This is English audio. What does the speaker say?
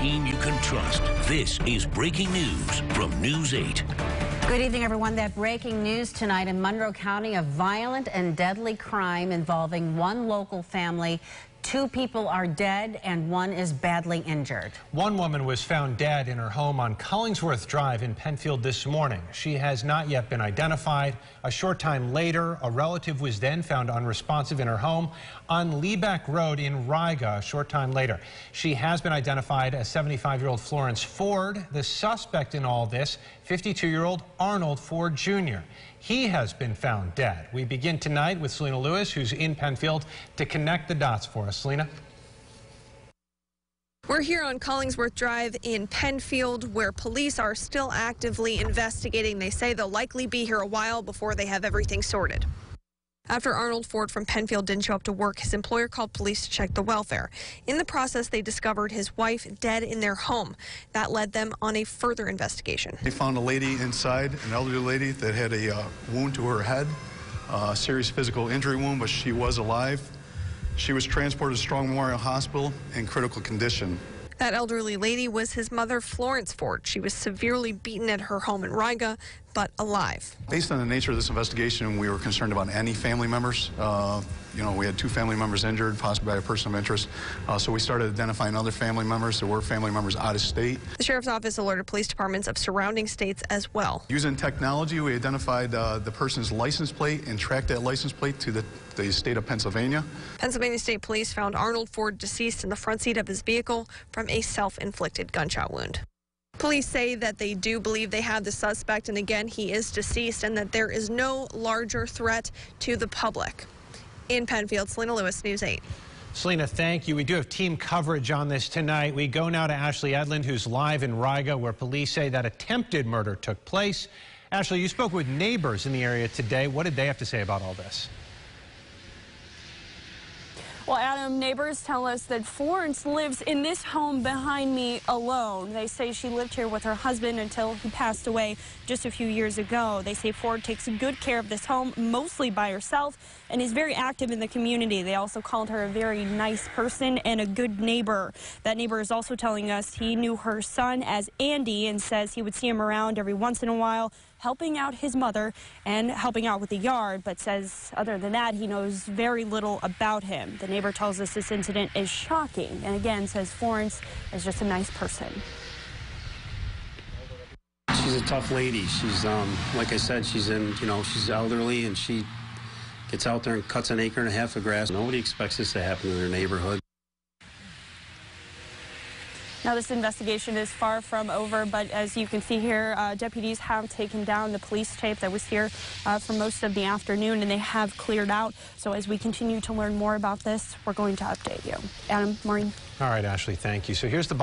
team you can trust. This is breaking news from News 8. Good evening, everyone. That breaking news tonight in Monroe County, a violent and deadly crime involving one local family. 2 people are dead and 1 is badly injured. One woman was found dead in her home on Collingsworth Drive in Penfield this morning. She has not yet been identified. A short time later, a relative was then found unresponsive in her home on Leeback Road in Riga a short time later. She has been identified as 75-year-old Florence Ford. The suspect in all this, 52-year-old Arnold Ford Jr. He has been found dead. We begin tonight with Selena Lewis, who's in Penfield, to connect the dots for us. Selena? We're here on Collingsworth Drive in Penfield, where police are still actively investigating. They say they'll likely be here a while before they have everything sorted. After Arnold Ford from Penfield didn't show up to work, his employer called police to check the welfare. In the process, they discovered his wife dead in their home. That led them on a further investigation. They found a lady inside, an elderly lady that had a wound to her head, a serious physical injury wound, but she was alive. She was transported to Strong Memorial Hospital in critical condition. That elderly lady was his mother, Florence Ford. She was severely beaten at her home in Riga, but alive. Based on the nature of this investigation, we were concerned about any family members. We had 2 family members injured, possibly by a person of interest. So we started identifying other family members. There were family members out of state. The sheriff's office alerted police departments of surrounding states as well. Using technology, we identified the person's license plate and tracked that license plate to the state of Pennsylvania. Pennsylvania State Police found Arnold Ford deceased in the front seat of his vehicle from a self-inflicted gunshot wound. Police say that they do believe they have the suspect, and again, he is deceased, and that there is no larger threat to the public. In Penfield, Selena Lewis, News 8. Selena, thank you. We do have team coverage on this tonight. We go now to Ashley Edlund, who's live in Riga, where police say that attempted murder took place. Ashley, you spoke with neighbors in the area today. What did they have to say about all this? Well, Adam, neighbors tell us that Florence lives in this home behind me alone. They say she lived here with her husband until he passed away just a few years ago. They say Ford takes good care of this home, mostly by herself, and is very active in the community. They also called her a very nice person and a good neighbor. That neighbor is also telling us he knew her son as Andy and says he would see him around every once in a while, helping out his mother and helping out with the yard, but says other than that, he knows very little about him. The neighbor tells us this incident is shocking, and again says Florence is just a nice person. She's a tough lady. She's, like I said, she's elderly, and she gets out there and cuts an acre and a half of grass. Nobody expects this to happen in their neighborhood. Now, this investigation is far from over, but as you can see here, deputies have taken down the police tape that was here for most of the afternoon, and they have cleared out. So as we continue to learn more about this, we're going to update you. Adam, Maureen. All right, Ashley, thank you. So here's the